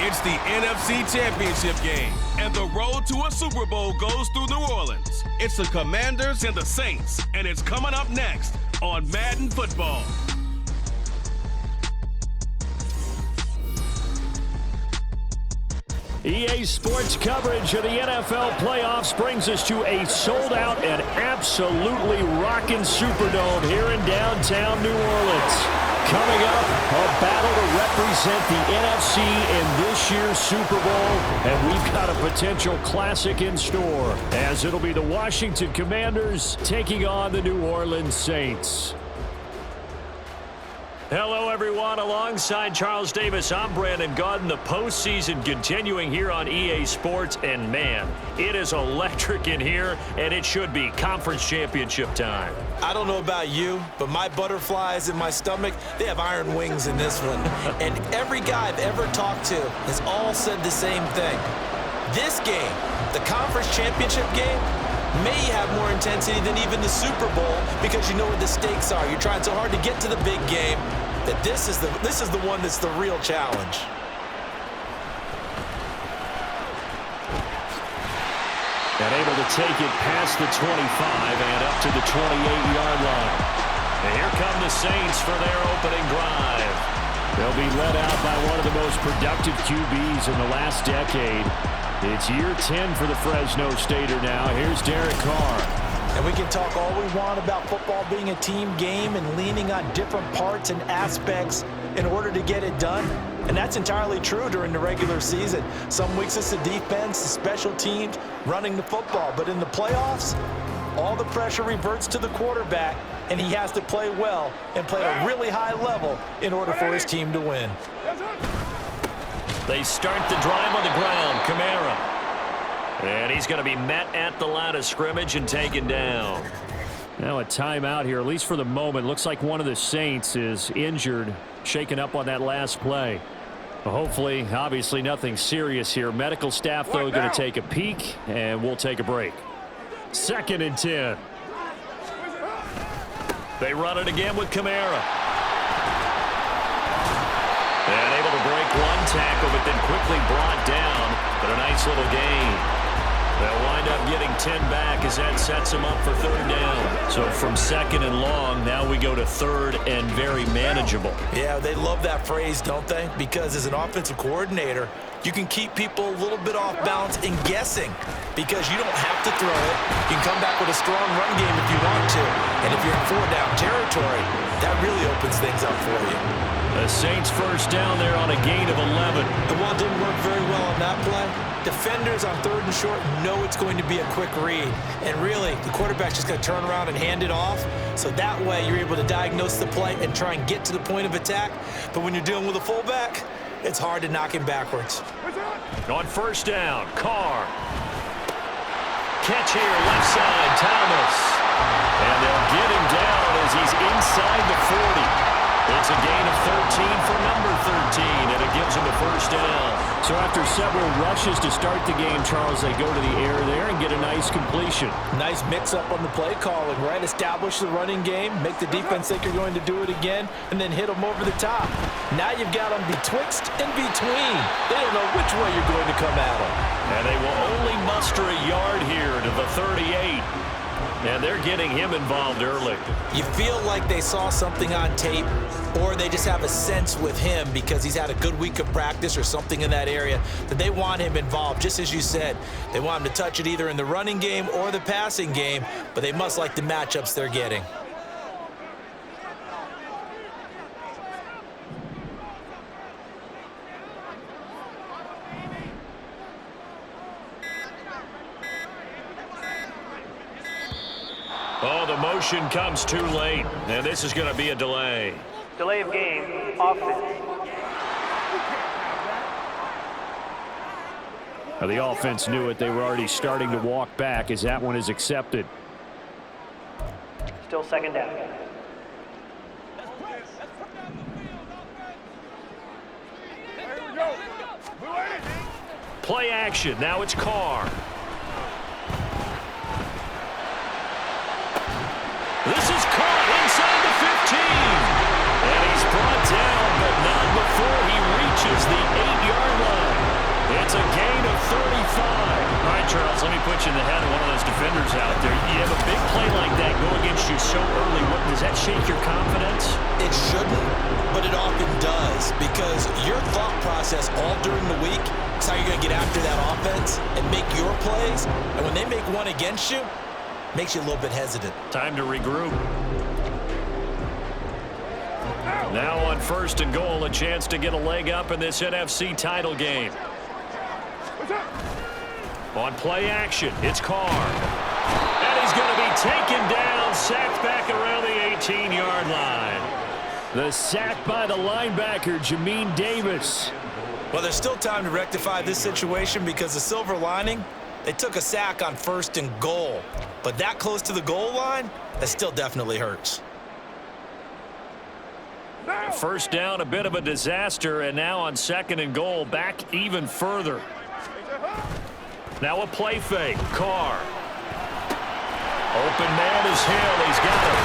It's the NFC Championship game, and the road to a Super Bowl goes through New Orleans. It's the Commanders and the Saints, and it's coming up next on Madden Football. EA Sports coverage of the NFL playoffs brings us to a sold-out and absolutely rocking Superdome here in downtown New Orleans. Coming up, a battle to represent the NFC in this year's Super Bowl, and we've got a potential classic in store, as it'll be the Washington Commanders taking on the New Orleans Saints. Hello, everyone. Alongside Charles Davis, I'm Brandon Gaudin. The postseason continuing here on EA Sports, and man, it is electric in here, and it should be conference championship time. I don't know about you, but my butterflies in my stomach, they have iron wings in this one. And every guy I've ever talked to has all said the same thing. This game, the conference championship game, may have more intensity than even the Super Bowl because you know what the stakes are. You're trying so hard to get to the big game that this is the one that's the real challenge. And able to take it past the 25 and up to the 28-yard line. And here come the Saints for their opening drive. They'll be led out by one of the most productive QBs in the last decade. It's year 10 for the Fresno Stater now. Here's Derek Carr. And we can talk all we want about football being a team game and leaning on different parts and aspects in order to get it done. And that's entirely true during the regular season. Some weeks it's the defense, the special teams, running the football. But in the playoffs, all the pressure reverts to the quarterback, and he has to play well and play at a really high level in order for his team to win. They start the drive on the ground. Kamara. And he's going to be met at the line of scrimmage and taken down. Now a timeout here, at least for the moment. Looks like one of the Saints is injured, shaken up on that last play. Hopefully, obviously nothing serious here. Medical staff, though, going to take a peek, and we'll take a break. 2nd and 10. They run it again with Kamara. And able to break one tackle, but then quickly brought down. But a nice little gain. They'll wind up getting 10 back as that sets them up for 3rd down. So from 2nd and long, now we go to 3rd and very manageable. Yeah, they love that phrase, don't they? Because as an offensive coordinator, you can keep people a little bit off balance and guessing because you don't have to throw it. You can come back with a strong run game if you want to. And if you're in 4-down territory, that really opens things up for you. The Saints first down there on a gain of 11. The one didn't work very well on that play. Defenders on 3rd and short know it's going to be a quick read. And really, the quarterback's just going to turn around and hand it off. So that way, you're able to diagnose the play and try and get to the point of attack. But when you're dealing with a fullback, it's hard to knock him backwards. On 1st down, Carr. Catch here, left side, Thomas. And they'll get him down as he's inside the 40. It's a gain of 13 for number 13, and it gives him a 1st down. So after several rushes to start the game, Charles, they go to the air there and get a nice completion. Nice mix-up on the play calling, right? Establish the running game, make the defense think you're going to do it again, and then hit them over the top. Now you've got them betwixt and between. They don't know which way you're going to come at them. And they will only muster a yard here to the 38. And they're getting him involved early. You feel like they saw something on tape, or they just have a sense with him because he's had a good week of practice or something in that area that they want him involved. Just as you said, they want him to touch it either in the running game or the passing game, but they must like the matchups they're getting. Oh, the motion comes too late, and this is going to be a delay. Delay of game, offense. Now, the offense knew it. They were already starting to walk back as that one is accepted. Still 2nd down. Play action. Now it's Carr. This is caught inside the 15. And he's brought down, but not before he reaches the 8-yard line. touching the head of one of those defenders out there. You have a big play like that go against you so early. Does that shake your confidence? It shouldn't, but it often does, because your thought process all during the week is how you're going to get after that offense and make your plays. And when they make one against you, it makes you a little bit hesitant. Time to regroup. Now on 1st and goal, a chance to get a leg up in this NFC title game. On play action, it's Carr. And he's going to be taken down, sacked back around the 18-yard line. The sack by the linebacker, Jamin Davis. Well, there's still time to rectify this situation, because the silver lining, they took a sack on 1st and goal. But that close to the goal line, that still definitely hurts. First down, a bit of a disaster, and now on 2nd and goal, back even further. Now a play fake. Carr. Open man is Hill. He's got him.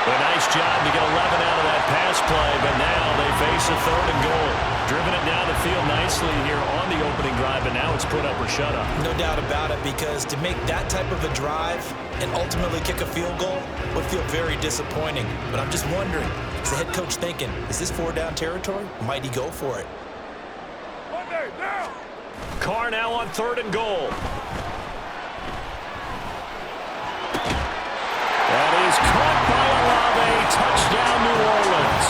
A nice job to get 11 out of that pass play, but now they face a 3rd and goal. Driven it down the field nicely here on the opening drive, but now it's put up or shut up. No doubt about it, because to make that type of a drive and ultimately kick a field goal would feel very disappointing. But I'm just wondering, is the head coach thinking, is this 4-down territory? Might he go for it? Carr now on 3rd and goal. That is caught by Olave. Touchdown, New Orleans.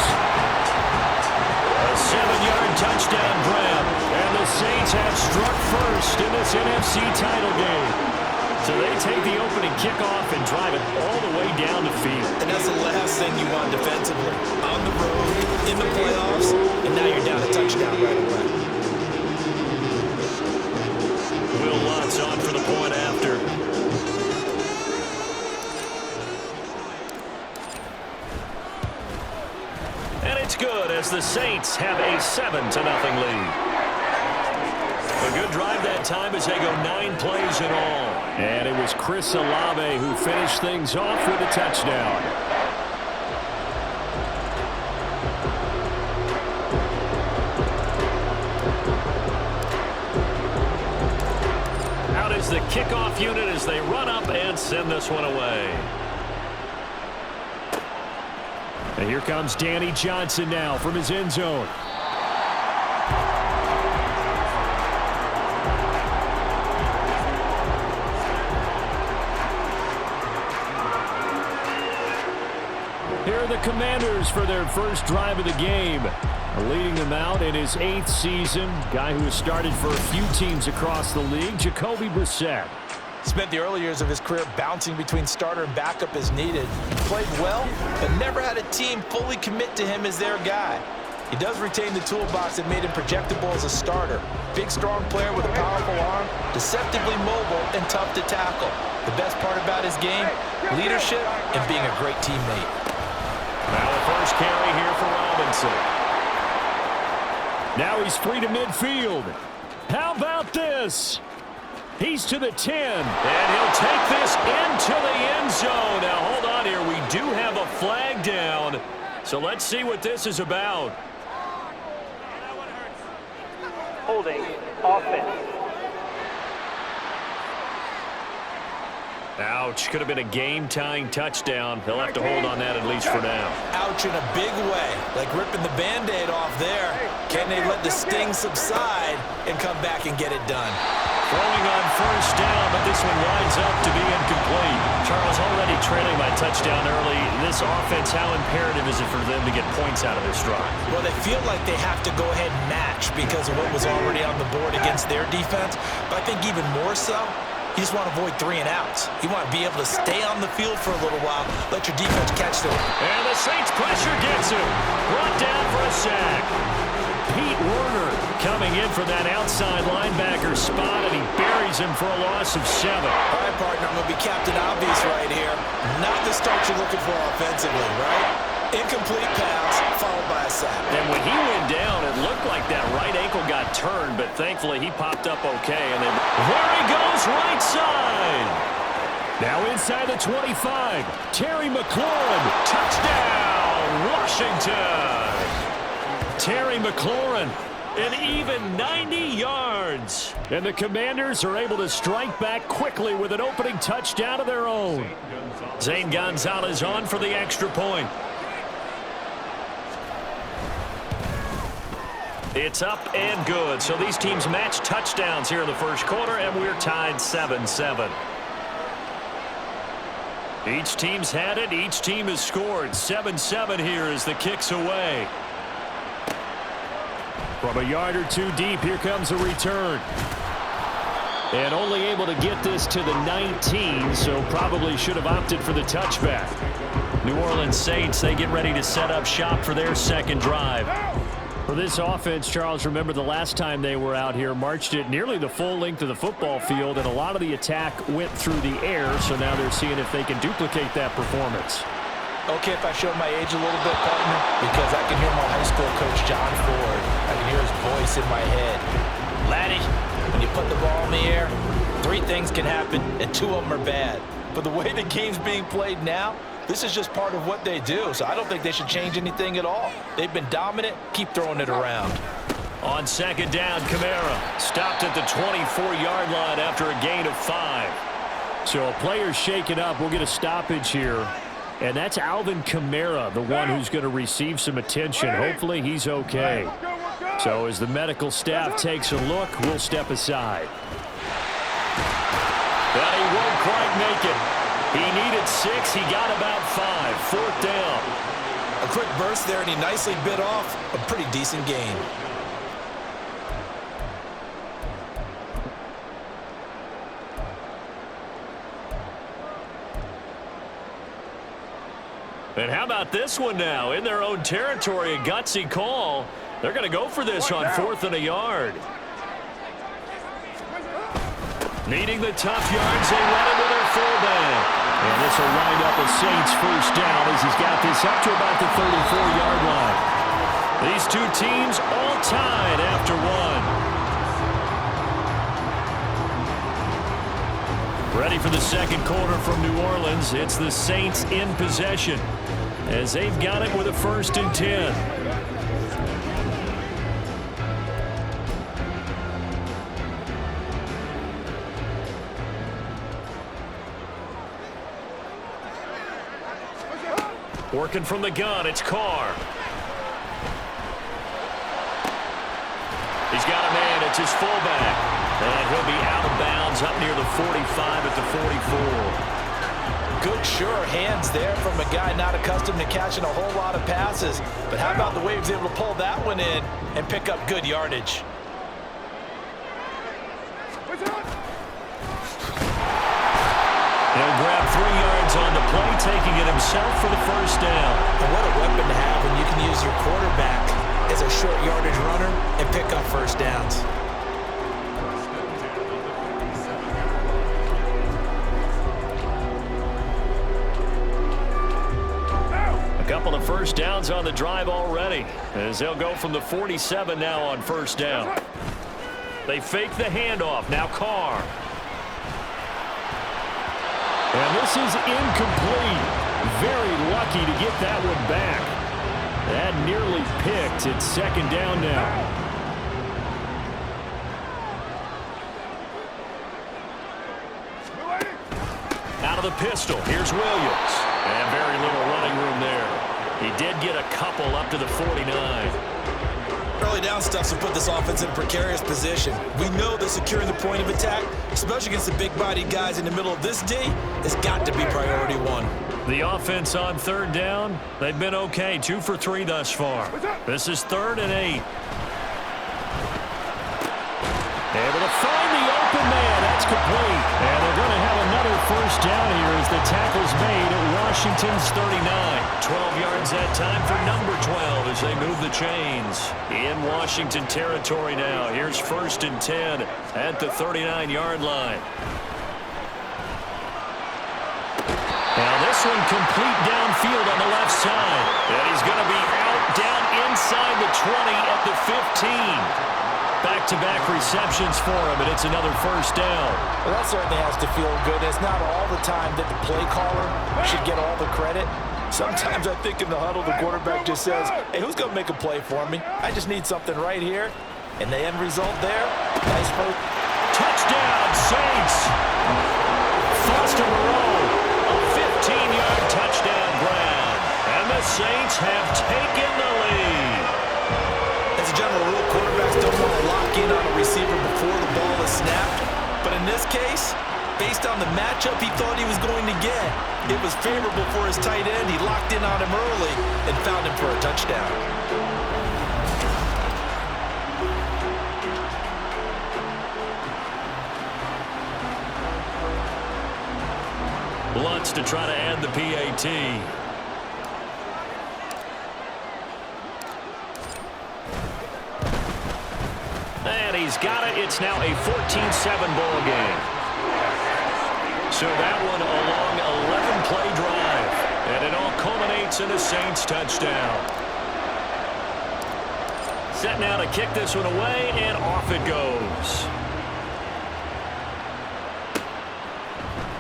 A 7-yard touchdown grab. And the Saints have struck first in this NFC title game. So they take the opening kickoff and drive it all the way down the field. And that's the last thing you want defensively. On the road, in the playoffs, and now you're down a touchdown right away. Will Lutz on for the point after. And it's good, as the Saints have a 7-0 lead. A good drive that time as they go 9 plays in all. And it was Chris Olave who finished things off with a touchdown. The kickoff unit as they run up and send this one away. And here comes Danny Johnson now from his end zone. Here are the Commanders for their first drive of the game. Leading them out in his 8th season, guy who has started for a few teams across the league, Jacoby Brissett. Spent the early years of his career bouncing between starter and backup as needed. Played well, but never had a team fully commit to him as their guy. He does retain the toolbox that made him projectable as a starter. Big, strong player with a powerful arm, deceptively mobile, and tough to tackle. The best part about his game, leadership and being a great teammate. Now the first carry here for Robinson. Now he's free to midfield. How about this? He's to the 10. And he'll take this into the end zone. Now, hold on here. We do have a flag down. So let's see what this is about. Holding, offense. Ouch. Could have been a game-tying touchdown. He'll have to hold on that at least for now. Ouch in a big way. Like ripping the Band-Aid off there. Can they let the sting subside and come back and get it done? Throwing on first down, but this one winds up to be incomplete. Charles, already trailing by touchdown early. This offense, how imperative is it for them to get points out of this drive? Well, they feel like they have to go ahead and match because of what was already on the board against their defense. But I think even more so, you just want to avoid 3 and outs. You want to be able to stay on the field for a little while, let your defense catch them. And the Saints pressure gets him. Brought down for a sack. Pete Werner coming in for that outside linebacker spot, and he buries him for a loss of 7. All right, partner, I'm going to be Captain Obvious right here. Not the start you're looking for offensively, right? Incomplete pass, followed by a sack. And when he went down, it looked like that right ankle got turned, but thankfully he popped up okay. And then there he goes, right side. Now inside the 25, Terry McLaurin, touchdown, Washington. Terry McLaurin An even 90 yards. And the Commanders are able to strike back quickly with an opening touchdown of their own. Zane Gonzalez on for the extra point. It's up and good. So these teams match touchdowns here in the first quarter, and we're tied 7-7. Each team's had it. Each team has scored. 7-7 here as the kick's away. From a yard or two deep, here comes a return. And only able to get this to the 19, so probably should have opted for the touchback. New Orleans Saints, they get ready to set up shop for their second drive. For this offense, Charles, remember the last time they were out here, marched it nearly the full length of the football field, and a lot of the attack went through the air, so now they're seeing if they can duplicate that performance. Okay, if I show my age a little bit, partner, because I can hear my high school coach, John Ford. I can hear his voice in my head. Laddie, when you put the ball in the air, 3 things can happen, and 2 of them are bad. But the way the game's being played now, this is just part of what they do, so I don't think they should change anything at all. They've been dominant. Keep throwing it around. On second down, Kamara stopped at the 24-yard line after a gain of 5. So a player's shaken up. We'll get a stoppage here. And that's Alvin Kamara, the one who's going to receive some attention. Hopefully he's okay. So as the medical staff takes a look, we'll step aside. But he won't quite make it. He needed 6. He got about 5. 4th down. A quick burst there, and he nicely bit off a pretty decent gain. And how about this one now? In their own territory, a gutsy call. They're going to go for this on 4th and a yard. Needing the tough yards, they run it with their fullback. And this will wind up a Saints first down as he's got this up to about the 34-yard line. These 2 teams all tied after 1. Ready for the second quarter from New Orleans. It's the Saints in possession as they've got it with a 1st and 10. Working from the gun, it's Carr. He's got a man, it's his fullback. And he'll be out of bounds up near the 45 at the 44. Good, sure hands there from a guy not accustomed to catching a whole lot of passes. But how about the way he was able to pull that one in and pick up good yardage? He'll grab 3 yards on the play, taking it himself for the first down. And what a weapon to have when you can use your quarterback as a short yardage runner and pick up first downs. A couple of first downs on the drive already, as they'll go from the 47 now on first down. They fake the handoff. Now Carr. And this is incomplete. Very lucky to get that one back. That nearly picked. It's second down now. Out of the pistol. Here's Williams. And very little running room there. He did get a couple up to the 49. Early down stuff to put this offense in a precarious position. We know that securing the point of attack, especially against the big-bodied guys in the middle of this D, has got to be priority 1. The offense on 3rd down, they've been okay. 2 for 3 thus far. This is 3rd and 8. Able to find the open man. That's complete. And they're going to have another first down here as the tackle's made at Washington's 39. 12 yards that time for number 12 as they move the chains. In Washington territory now. Here's 1st and 10 at the 39-yard line. Now this one complete downfield on the left side. And he's going to be out down inside the 20 at the 15. Back-to-back receptions for him, and it's another first down. Well, that certainly has to feel good. It's not all the time that the play caller should get all the credit. Sometimes I think in the huddle, the quarterback just says, hey, who's going to make a play for me? I just need something right here. And the end result there, nice first. Touchdown, Saints! Foster Moreau, a 15-yard touchdown grab. And the Saints have taken the lead. As a general rule, quarterbacks don't want to lock in on a receiver before the ball is snapped. But in this case, based on the matchup he thought he was going to get, it was favorable for his tight end. He locked in on him early and found him for a touchdown. Lutz to try to add the PAT. And he's got it. It's now a 14-7 ball game. So that one a long 11-play drive. And it all culminates in a Saints touchdown. Set now to kick this one away, and off it goes.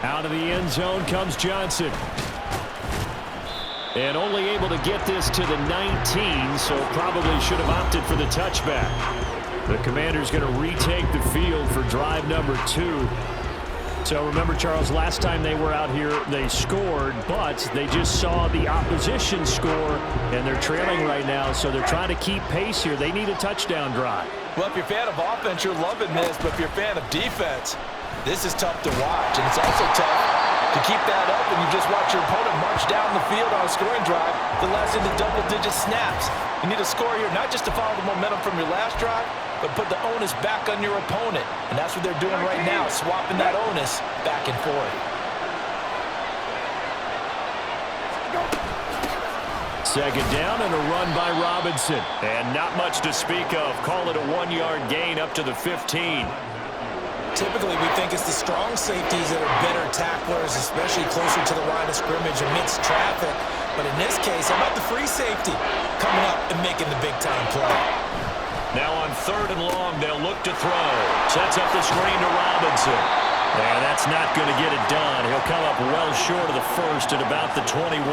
Out of the end zone comes Johnson. And only able to get this to the 19, so probably should have opted for the touchback. The Commanders going to retake the field for drive number 2. So remember, Charles, last time they were out here, they scored, but they just saw the opposition score, and they're trailing right now, so they're trying to keep pace here. They need a touchdown drive. Well, if you're a fan of offense, you're loving this, but if you're a fan of defense, this is tough to watch, and it's also tough to keep that up when you just watch your opponent march down the field on a scoring drive that lasts into double-digit snaps. You need a score here, not just to follow the momentum from your last drive, but put the onus back on your opponent. And that's what they're doing right now, swapping that onus back and forth. Second down and a run by Robinson. And not much to speak of. Call it a 1-yard gain up to the 15. Typically, we think it's the strong safeties that are better tacklers, especially closer to the line of scrimmage amidst traffic. But in this case, how about the free safety coming up and making the big-time play? Now on 3rd and long, they'll look to throw. Sets up the screen to Robinson. And that's not going to get it done. He'll come up well short of the first at about the 21.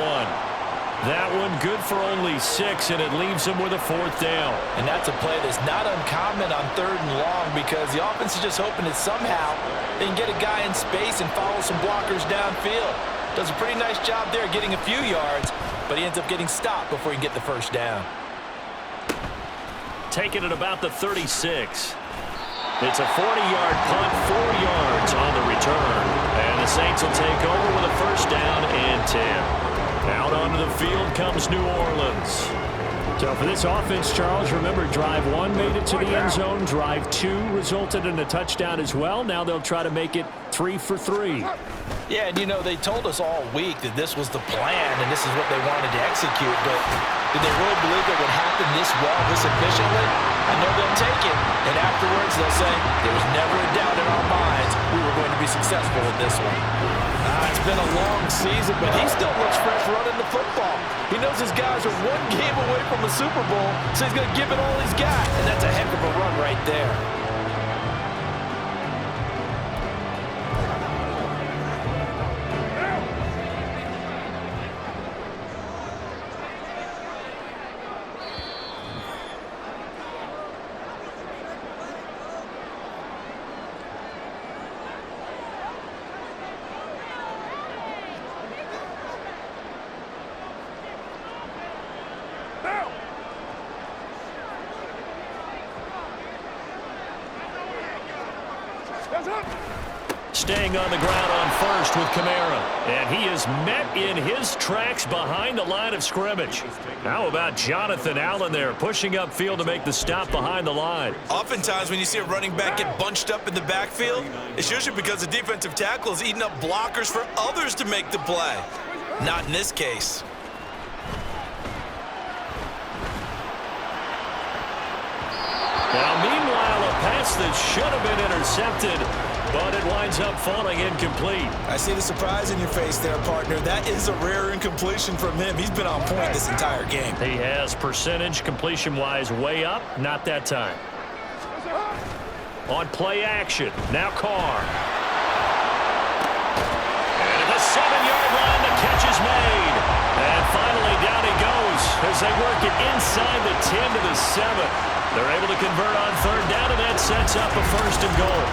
That one good for only 6, and it leaves him with a 4th down. And that's a play that's not uncommon on 3rd and long because the offense is just hoping that somehow they can get a guy in space and follow some blockers downfield. Does a pretty nice job there getting a few yards, but he ends up getting stopped before he can get the first down. Taken at about the 36. It's a 40-yard punt, 4 yards on the return. And the Saints will take over with a first down and 10. Out onto the field comes New Orleans. So for this offense, Charles, remember, drive 1 made it to the end zone. Drive 2 resulted in a touchdown as well. Now they'll try to make it 3 for 3. Yeah, and you know, they told us all week that this was the plan and this is what they wanted to execute, but did they really believe it would happen this well, this efficiently? I know they'll take it, and afterwards they'll say, there was never a doubt in our minds we were going to be successful with this one. It's been a long season, but he still looks fresh running the football. He knows his guys are 1 game away from a Super Bowl, so he's going to give it all he's got, and that's a heck of a run right there. Staying on the ground on first with Kamara. And he is met in his tracks behind the line of scrimmage. How about Jonathan Allen there pushing upfield to make the stop behind the line? Oftentimes when you see a running back get bunched up in the backfield, it's usually because the defensive tackle is eating up blockers for others to make the play. Not in this case. Now, meanwhile, a pass that should have been intercepted, but it winds up falling incomplete. I see the surprise in your face there, partner. That is a rare incompletion from him. He's been on point this entire game. He has percentage completion-wise way up, not that time. On play action, now Carr. And at the 7-yard line, the catch is made. And finally, down he goes as they work it inside the 10 to the 7. They're able to convert on third down, and that sets up a first and goal.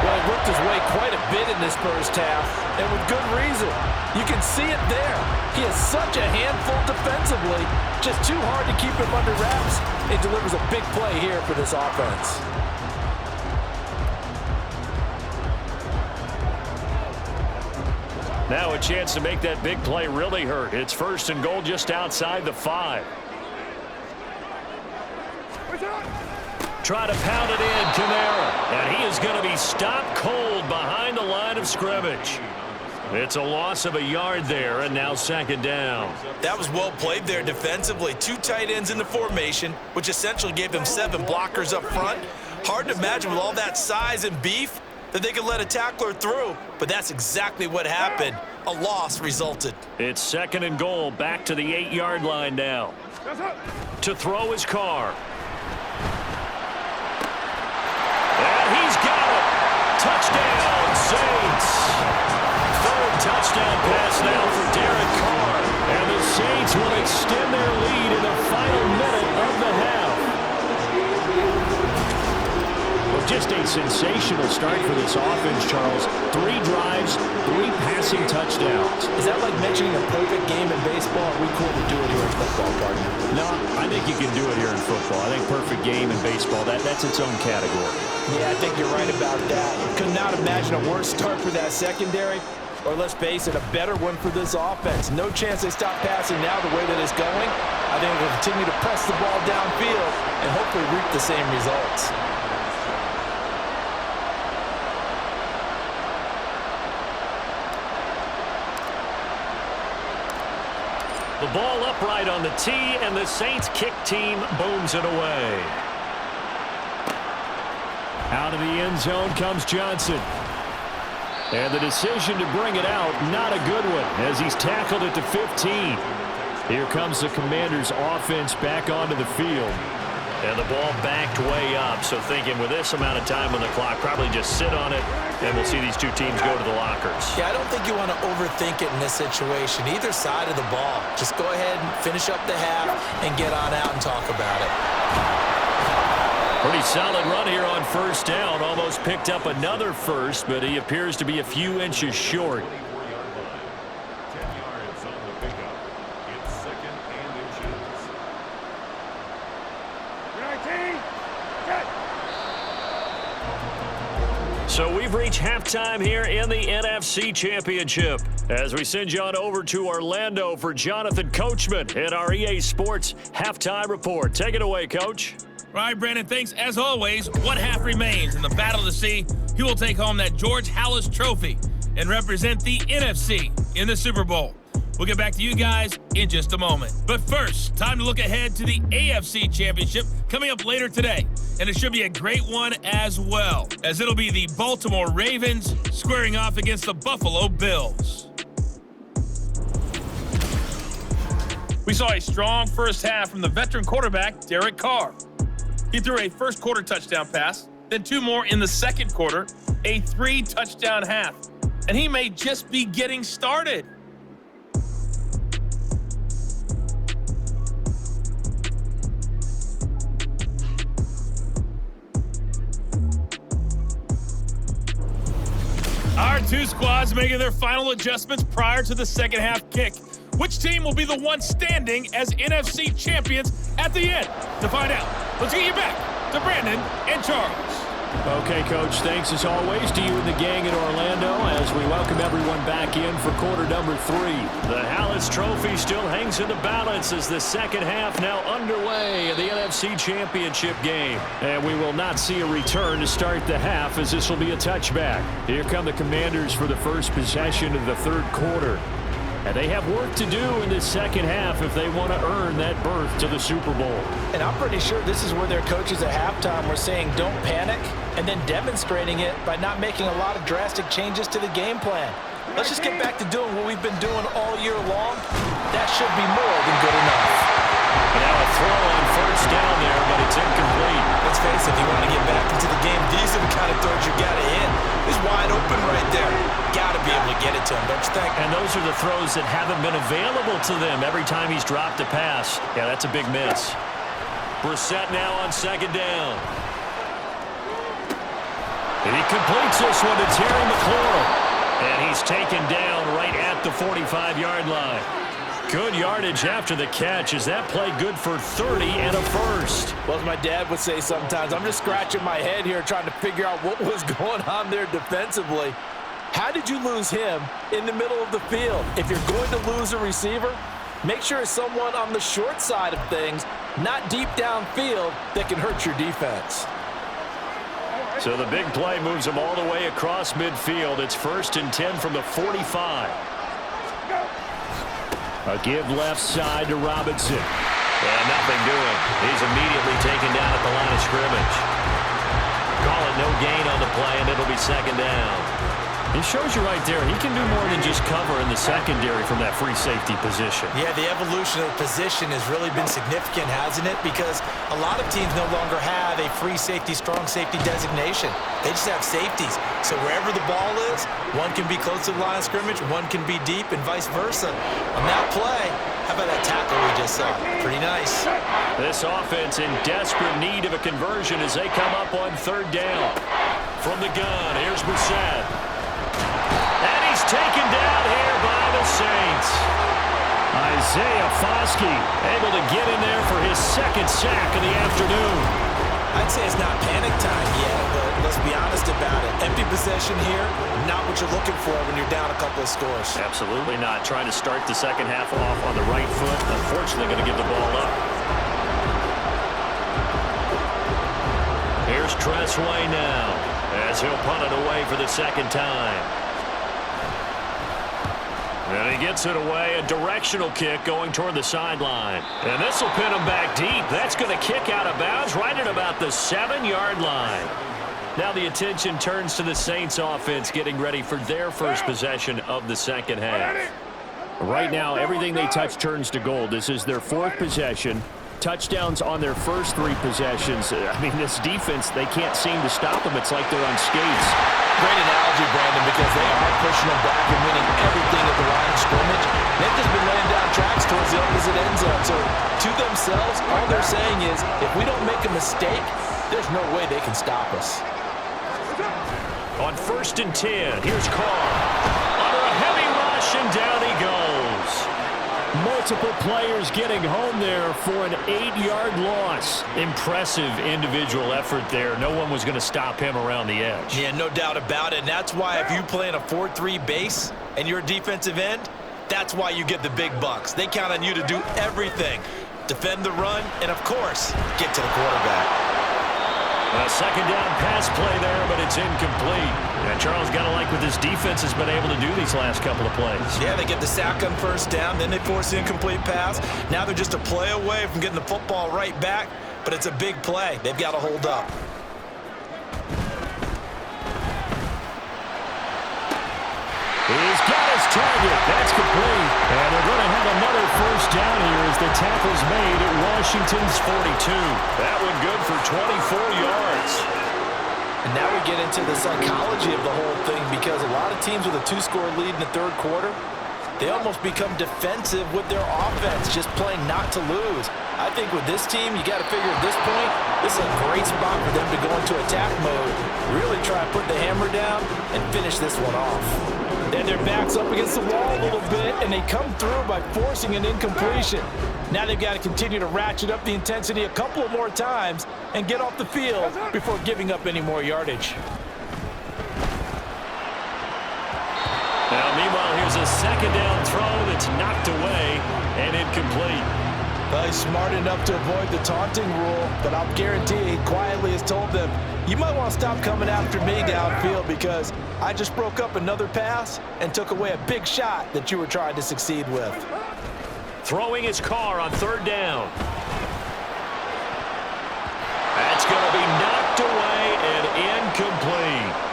Well, he worked his way quite a bit in this first half, and with good reason. You can see it there. He is such a handful defensively, just too hard to keep him under wraps. It delivers a big play here for this offense. Now a chance to make that big play really hurt. It's first and goal just outside the 5. Try to pound it in, Kamara. And he is going to be stopped cold behind the line of scrimmage. It's a loss of a yard there, and now second down. That was well played there defensively. 2 tight ends in the formation, which essentially gave them 7 blockers up front. Hard to imagine with all that size and beef that they could let a tackler through, but that's exactly what happened. A loss resulted. It's second and goal, back to the 8-yard line now. To throw his car. And he's got it. Touchdown, Saints. Third touchdown pass now for Derek Carr. And the Saints will extend their lead in the final minute of the half. Well, just a sensational start for this offense, Charles. 3 drives, 3 passing touchdowns. Is that like mentioning a perfect game in baseball? Are we cool to do it here in football, partner? No, I think you can do it here in football. I think perfect game in baseball, that's its own category. Yeah, I think you're right about that. Could not imagine a worse start for that secondary, or let's face it, a better one for this offense. No chance they stop passing now the way that it's going. I think we'll continue to press the ball downfield and hopefully reap the same results. The ball upright on the tee, and the Saints kick team booms it away. Out of the end zone comes Johnson. And the decision to bring it out, not a good one, as he's tackled at the 15. Here comes the Commanders' offense back onto the field. And the ball backed way up, so thinking with this amount of time on the clock, probably just sit on it, and we'll see these 2 teams go to the lockers. Yeah, I don't think you want to overthink it in this situation. Either side of the ball. Just go ahead and finish up the half and get on out and talk about it. Pretty solid run here on first down. Almost picked up another first, but he appears to be a few inches short. So we've reached halftime here in the NFC Championship as we send you on over to Orlando for Jonathan Coachman in our EA Sports Halftime Report. Take it away, Coach. All right, Brandon, thanks. As always, one half remains in the battle to see who will take home that George Halas Trophy and represent the NFC in the Super Bowl. We'll get back to you guys in just a moment. But first, time to look ahead to the AFC Championship coming up later today. And it should be a great one as well, as it'll be the Baltimore Ravens squaring off against the Buffalo Bills. We saw a strong first half from the veteran quarterback, Derek Carr. He threw a first quarter touchdown pass, then 2 more in the second quarter, a 3-touchdown half. And he may just be getting started. Our 2 squads making their final adjustments prior to the second half kick. Which team will be the one standing as NFC champions at the end? To find out, let's get you back to Brandon and Charles. Okay, Coach, thanks as always to you and the gang in Orlando as we welcome everyone back in for quarter number 3. The Halas Trophy still hangs in the balance as the second half now underway in the NFC Championship game. And we will not see a return to start the half as this will be a touchback. Here come the Commanders for the first possession of the third quarter. And they have work to do in this second half if they want to earn that berth to the Super Bowl. And I'm pretty sure this is where their coaches at halftime were saying don't panic, and then demonstrating it by not making a lot of drastic changes to the game plan. Let's just get back to doing what we've been doing all year long. That should be more than good enough. And now a throw on first down there, but it's incomplete. Let's face it, if you want to get back into the game, these are the kind of throws you got to hit. He's wide open right there. Got to be able to get it to him, don't you think? And those are the throws that haven't been available to them every time he's dropped a pass. Yeah, that's a big miss. Brissett now on second down. And he completes this one to Terry McLaurin. And he's taken down right at the 45-yard line. Good yardage after the catch. Is that play good for 30 and a first? Well, as my dad would say sometimes, I'm just scratching my head here trying to figure out what was going on there defensively. How did you lose him in the middle of the field? If you're going to lose a receiver, make sure it's someone on the short side of things, not deep downfield, that can hurt your defense. So the big play moves them all the way across midfield. It's 1st and 10 from the 45. A give left side to Robinson. And nothing doing. He's immediately taken down at the line of scrimmage. Call it no gain on the play, and it'll be second down. It shows you right there, he can do more than just cover in the secondary from that free safety position. Yeah, the evolution of the position has really been significant, hasn't it? Because a lot of teams no longer have a free safety, strong safety designation. They just have safeties. So wherever the ball is, one can be close to the line of scrimmage, one can be deep, and vice versa. On that play, how about that tackle we just saw? Pretty nice. This offense in desperate need of a conversion as they come up on 3rd down. From the gun, here's Brissett. And he's taken down here by the Saints. Isaiah Foskey able to get in there for his 2nd sack of the afternoon. I'd say it's not panic time yet, but let's be honest about it. Empty possession here, not what you're looking for when you're down a couple of scores. Absolutely not. Trying to start the second half off on the right foot. Unfortunately, going to give the ball up. Here's Tressway now as he'll punt it away for the 2nd time. And he gets it away, a directional kick going toward the sideline. And this will pin him back deep. That's going to kick out of bounds right at about the 7-yard line. Now the attention turns to the Saints offense getting ready for their first possession of the second half. Right now, everything they touch turns to gold. This is their 4th possession. Touchdowns on their first 3 possessions. I mean, this defense, they can't seem to stop them. It's like they're on skates. Great analogy, Brandon, because they are pushing them back and winning everything at the line of scrimmage. They've just been laying down tracks towards the opposite end zone. So to themselves, all they're saying is, if we don't make a mistake, there's no way they can stop us. On 1st and 10, here's Carr. Under a heavy rush, and down he goes. Multiple players getting home there for an 8-yard loss. Impressive individual effort there. No one was going to stop him around the edge. Yeah, no doubt about it. And that's why if you play in a 4-3 base and you're a defensive end, that's why you get the big bucks. They count on you to do everything. Defend the run, and of course, get to the quarterback. A 2nd down pass play there, but it's incomplete. And Charles got to like what this defense has been able to do these last couple of plays. Yeah, they get the sack on 1st down, then they force the incomplete pass. Now they're just a play away from getting the football right back, but it's a big play. They've got to hold up. He's got his target. That's complete. And they're going to have another 1st down here as the tackle's made at Washington's 42. That one good for 24 yards. And now we get into the psychology of the whole thing, because a lot of teams with a 2-score lead in the 3rd quarter, they almost become defensive with their offense, just playing not to lose. I think with this team, you got to figure at this point, this is a great spot for them to go into attack mode, really try to put the hammer down and finish this one off. Then their back's up against the wall a little bit, and they come through by forcing an incompletion. Now they've got to continue to ratchet up the intensity a couple of more times and get off the field before giving up any more yardage. Now, meanwhile, here's a 2nd down throw that's knocked away and incomplete. Well, he's smart enough to avoid the taunting rule, but I'll guarantee he quietly has told them, you might want to stop coming after me downfield because I just broke up another pass and took away a big shot that you were trying to succeed with. Throwing his Carr on 3rd down. That's going to be knocked away and incomplete.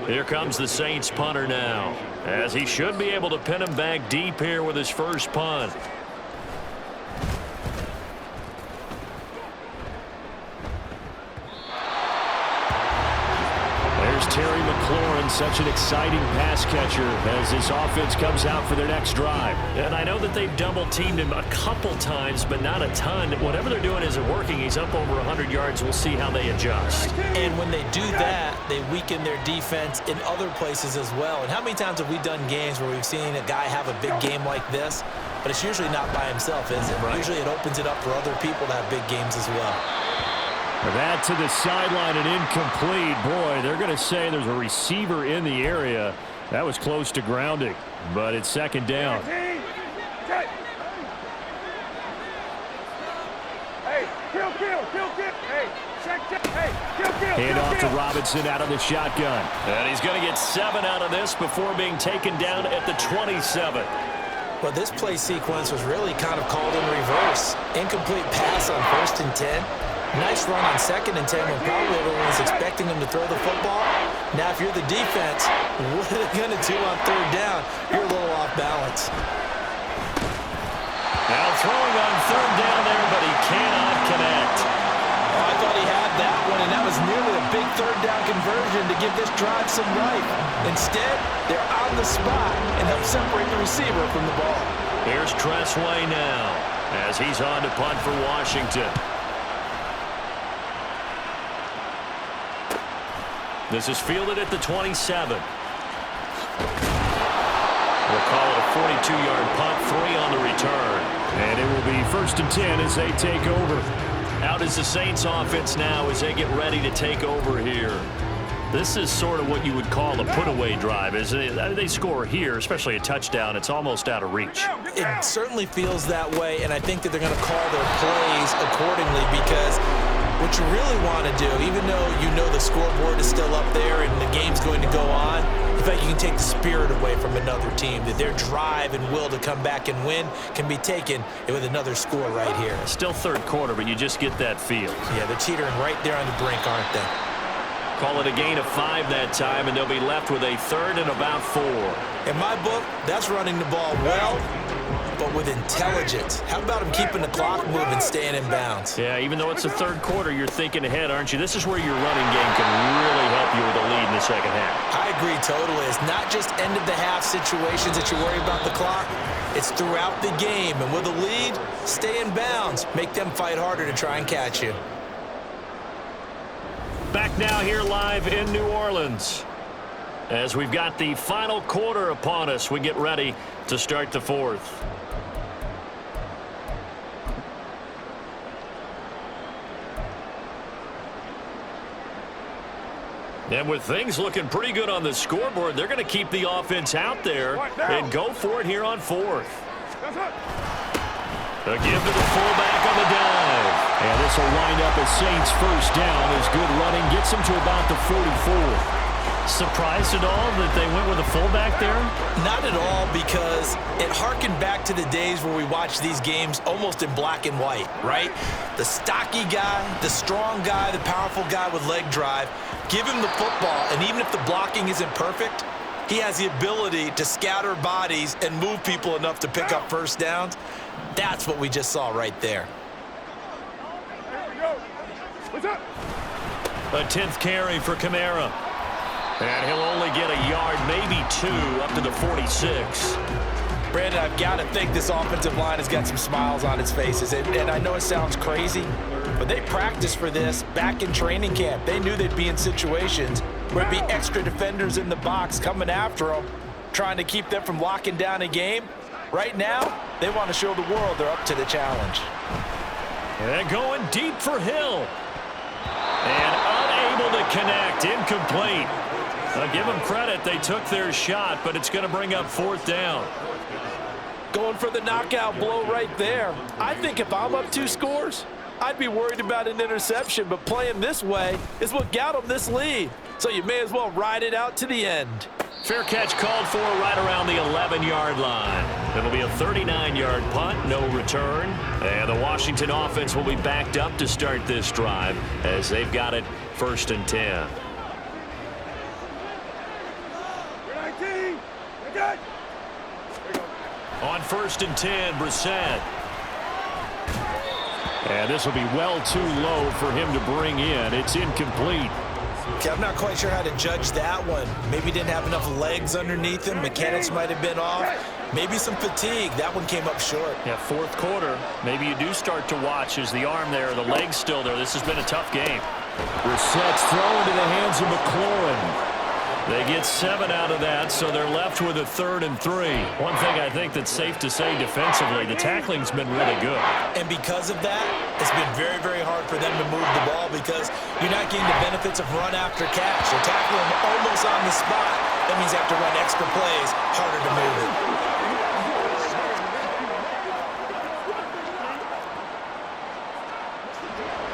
Here comes the Saints punter now, as he should be able to pin him back deep here with his first punt. There's Terry McLaurin been such an exciting pass catcher as this offense comes out for their next drive. And I know that they've double-teamed him a couple times, but not a ton. Whatever they're doing isn't working. He's up over 100 yards. We'll see how they adjust. And when they do that, they weaken their defense in other places as well. And how many times have we done games where we've seen a guy have a big game like this, but it's usually not by himself, is it? Right. Usually it opens it up for other people to have big games as well. That to the sideline and incomplete. Boy, they're going to say there's a receiver in the area. That was close to grounding, but it's second down. Hey, kill. Hey, check. Hey, Hand off to Robinson out of the shotgun. And he's going to get 7 out of this before being taken down at the 27. Well, this play sequence was really kind of called in reverse. Incomplete pass on 1st and 10. Nice run on 2nd and 10 when probably everyone was expecting him to throw the football. Now, if you're the defense, what are they going to do on 3rd down? You're a little off balance. Now throwing on 3rd down there, but he cannot connect. Oh, I thought he had that one, and that was nearly a big 3rd down conversion to give this drive some life. Instead, they're on the spot and help separate the receiver from the ball. Here's Tressway now as he's on to punt for Washington. This is fielded at the 27. We'll call it a 42-yard punt, 3 on the return. And it will be 1st and 10 as they take over. Out is the Saints offense now as they get ready to take over here. This is sort of what you would call a put-away drive, isn't it? They score here, especially a touchdown. It's almost out of reach. It certainly feels that way, and I think that they're going to call their plays accordingly because what you really want to do, even though you know the scoreboard is still up there and the game's going to go on, in fact, you can take the spirit away from another team, that their drive and will to come back and win can be taken with another score right here. Still 3rd quarter, but you just get that feel. Yeah, they're teetering right there on the brink, aren't they? Call it a gain of 5 that time, and they'll be left with a 3rd and about 4. In my book, that's running the ball well, but with intelligence. How about him keeping the clock moving, staying in bounds? Yeah, even though it's the 3rd quarter, you're thinking ahead, aren't you? This is where your running game can really help you with a lead in the 2nd half. I agree totally. It's not just end-of-the-half situations that you worry about the clock. It's throughout the game. And with a lead, stay in bounds. Make them fight harder to try and catch you. Back now here live in New Orleans. As we've got the final quarter upon us, we get ready to start the 4th. And with things looking pretty good on the scoreboard, they're going to keep the offense out there and go for it here on 4th. A give to the fullback on the dive. And this will wind up as Saints 1st down as good running gets them to about the 44. Surprised at all that they went with a fullback there? Not at all, because it harkened back to the days where we watched these games almost in black and white, right? The stocky guy, the strong guy, the powerful guy with leg drive. Give him the football, and even if the blocking isn't perfect, he has the ability to scatter bodies and move people enough to pick up 1st downs. That's what we just saw right there. A 10th carry for Kamara. And he'll only get a yard, maybe 2, up to the 46. Brandon, I've got to think this offensive line has got some smiles on its faces. And I know it sounds crazy, but they practiced for this back in training camp. They knew they'd be in situations where there'd be extra defenders in the box coming after them, trying to keep them from locking down a game. Right now, they want to show the world they're up to the challenge. And going deep for Hill. And unable to connect, incomplete. I'll give them credit, they took their shot, but it's going to bring up 4th down. Going for the knockout blow right there. I think if I'm up 2 scores, I'd be worried about an interception, but playing this way is what got them this lead. So you may as well ride it out to the end. Fair catch called for right around the 11-yard line. It'll be a 39-yard punt, no return. And the Washington offense will be backed up to start this drive as they've got it 1st and 10. On 1st and 10, Brissett. And this will be well too low for him to bring in. It's incomplete. Okay, I'm not quite sure how to judge that one. Maybe didn't have enough legs underneath him. Mechanics might have been off. Maybe some fatigue. That one came up short. Yeah, fourth quarter. Maybe you do start to watch as the arm there, the leg's still there. This has been a tough game. Brissett's throw into the hands of McLaurin. They get 7 out of that, so they're left with a 3rd and 3. One thing I think that's safe to say defensively, the tackling's been really good. And because of that, it's been very, very hard for them to move the ball because you're not getting the benefits of run after catch. They're tackling them almost on the spot. That means they have to run extra plays, harder to move it.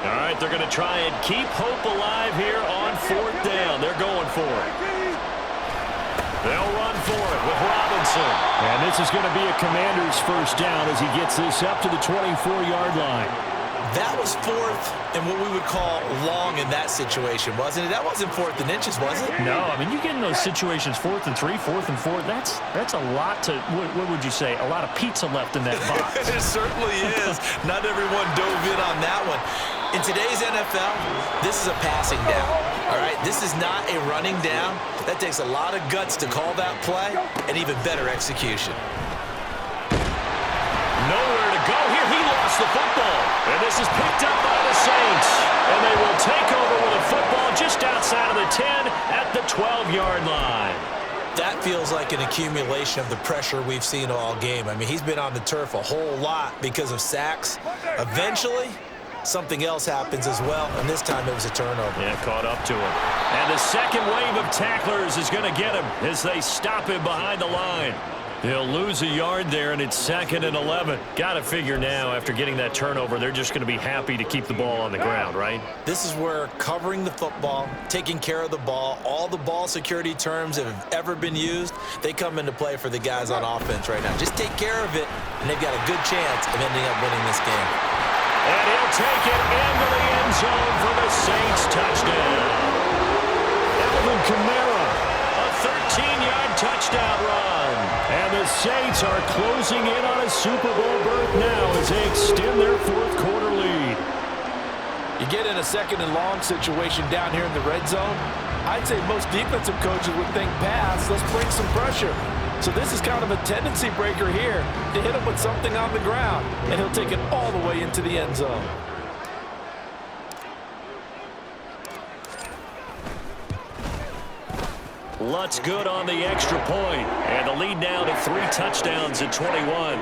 All right, they're going to try and keep hope alive here on 4th down. They're going for it. They'll run for it with Robinson. And this is going to be a Commander's first down as he gets this up to the 24-yard line. That was 4th and what we would call long in that situation, wasn't it? That wasn't 4th and inches, was it? No, I mean, you get in those situations 4th and 3, 4th and 4. That's a lot to, what would you say, a lot of pizza left in that box. It certainly is. Not everyone dove in on that one. In today's NFL, this is a passing down, all right? This is not a running down. That takes a lot of guts to call that play and even better execution. Nowhere to go here. He lost the football. And this is picked up by the Saints. And they will take over with a football just outside of the 10 at the 12-yard line. That feels like an accumulation of the pressure we've seen all game. I mean, he's been on the turf a whole lot because of sacks. Eventually, something else happens as well, and this time it was a turnover. Yeah, caught up to him. And the second wave of tacklers is going to get him as they stop him behind the line. He'll lose a yard there, and it's 2nd and 11. Got to figure now, after getting that turnover, they're just going to be happy to keep the ball on the ground, right? This is where covering the football, taking care of the ball, all the ball security terms that have ever been used, they come into play for the guys on offense right now. Just take care of it, and they've got a good chance of ending up winning this game. And he'll take it into the end zone for the Saints touchdown. Alvin Kamara, a 13-yard touchdown run. And the Saints are closing in on a Super Bowl berth now as they extend their 4th quarter lead. You get in a 2nd and long situation down here in the red zone, I'd say most defensive coaches would think pass, let's bring some pressure. So this is kind of a tendency breaker here to hit him with something on the ground, and he'll take it all the way into the end zone. Lutz good on the extra point, and the lead now to 3 touchdowns at 21.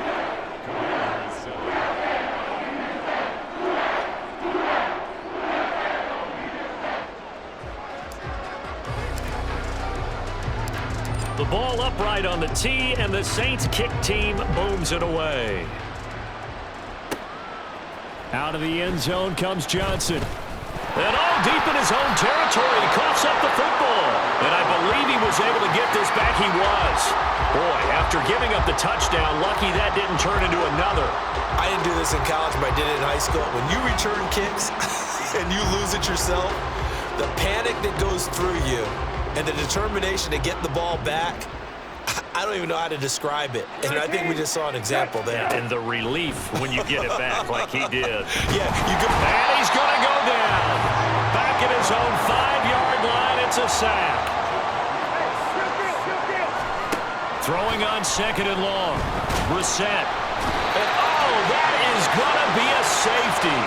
The ball upright on the tee, and the Saints kick team booms it away. Out of the end zone comes Johnson. And all deep in his own territory, he coughs up the football. And I believe he was able to get this back. He was. Boy, after giving up the touchdown, lucky that didn't turn into another. I didn't do this in college, but I did it in high school. When you return kicks and you lose it yourself, the panic that goes through you and the determination to get the ball back, I don't even know how to describe it. And I think we just saw an example there. Yeah, and the relief when you get it back like he did. Yeah, you could. And he's going to go down. Back at his own 5-yard line, it's a sack. Throwing on 2nd and long. Brissett. And oh, that is going to be a safety.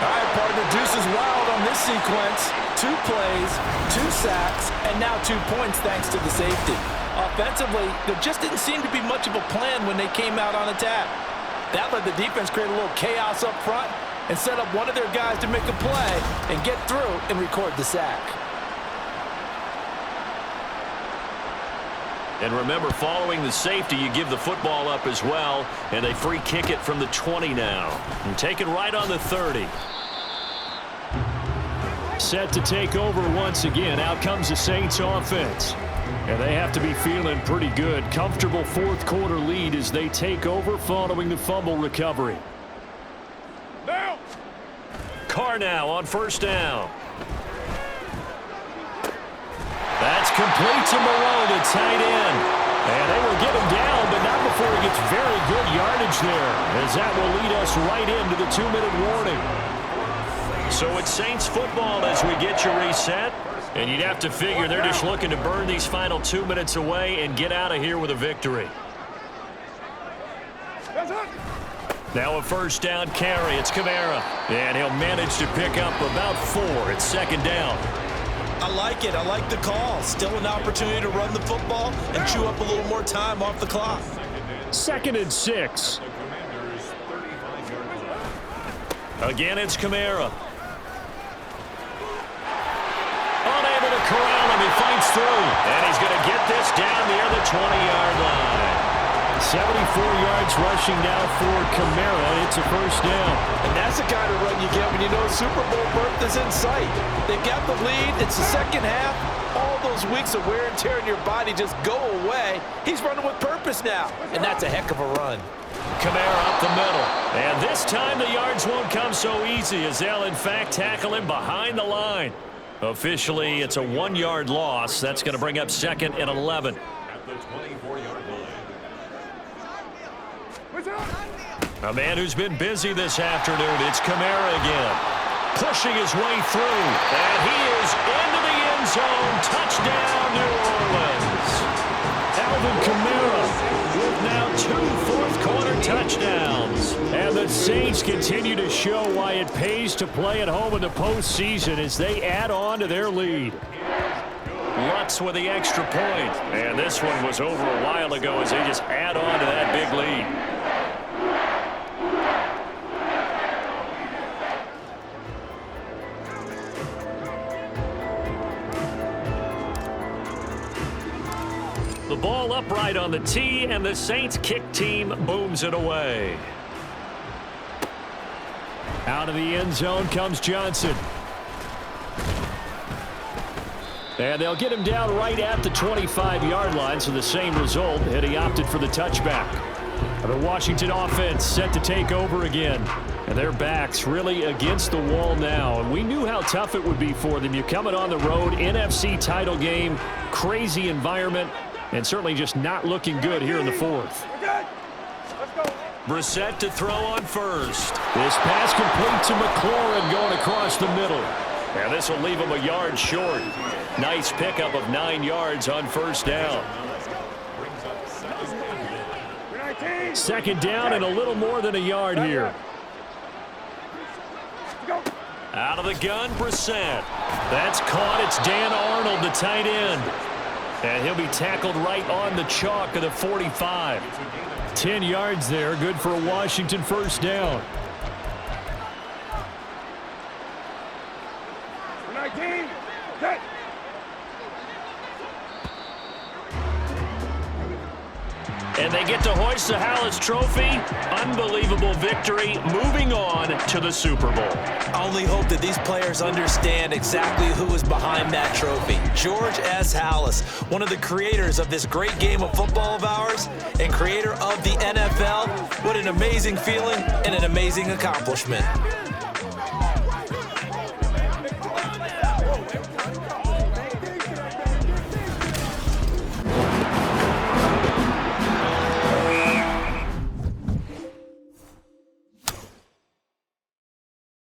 All right, partner, deuce is wild on this sequence. 2 plays, 2 sacks, and now 2 points thanks to the safety. Offensively, there just didn't seem to be much of a plan when they came out on attack. That let the defense create a little chaos up front and set up one of their guys to make a play and get through and record the sack. And remember, following the safety, you give the football up as well, and they free kick it from the 20 now. And take it right on the 30. Set to take over once again. Out comes the Saints offense. And they have to be feeling pretty good. Comfortable 4th quarter lead as they take over following the fumble recovery. Now. Carr now on 1st down. That's complete to Moreau, the tight end. And they will get him down, but not before he gets very good yardage there, as that will lead us right into the 2-minute warning. So it's Saints football as we get you reset. And you'd have to figure they're just looking to burn these final 2 minutes away and get out of here with a victory. Now a first down carry. It's Kamara. And he'll manage to pick up about 4. It's second down. I like it. I like the call. Still an opportunity to run the football and chew up a little more time off the clock. 2nd and 6. Again, it's Kamara. Unable to corral him. He fights through. And he's going to get this down near the 20-yard line. 74 yards rushing now for Kamara. It's a first down. And that's the kind of run you get when you know Super Bowl berth is in sight. They've got the lead. It's the second half. All those weeks of wear and tear in your body just go away. He's running with purpose now. And that's a heck of a run. Kamara up the middle. And this time the yards won't come so easy as they'll, in fact, tackle him behind the line. Officially, it's a 1-yard loss. That's going to bring up 2nd and 11. At the 24-yard line. A man who's been busy this afternoon. It's Kamara again. Pushing his way through. And he is into the end zone. Touchdown, New Orleans. Alvin Kamara with now 2 fourth-quarter touchdowns. And the Saints continue to show why it pays to play at home in the postseason as they add on to their lead. Lutz with the extra point. And this one was over a while ago as they just add on to that big lead. The ball upright on the tee, and the Saints kick team booms it away. Out of the end zone comes Johnson. And they'll get him down right at the 25-yard line, so the same result, and he opted for the touchback. The Washington offense set to take over again. And their backs really against the wall now. And we knew how tough it would be for them. You coming on the road, NFC title game, crazy environment, and certainly just not looking good here in the 4th. Brissett to throw on first. This pass complete to McLaurin going across the middle. And this will leave him a yard short. Nice pickup of 9 yards on first down. 2nd down and a little more than a yard here. Out of the gun, Brissett. That's caught. It's Dan Arnold, the tight end. And he'll be tackled right on the chalk of the 45. 10 yards there. Good for a Washington first down. 19, set. And they get to hoist the Hallis Trophy. Unbelievable victory. Moving on to the Super Bowl. I only hope that these players understand exactly who is behind that trophy. George S. Hallis, one of the creators of this great game of football of ours and creator of the NFL. What an amazing feeling and an amazing accomplishment.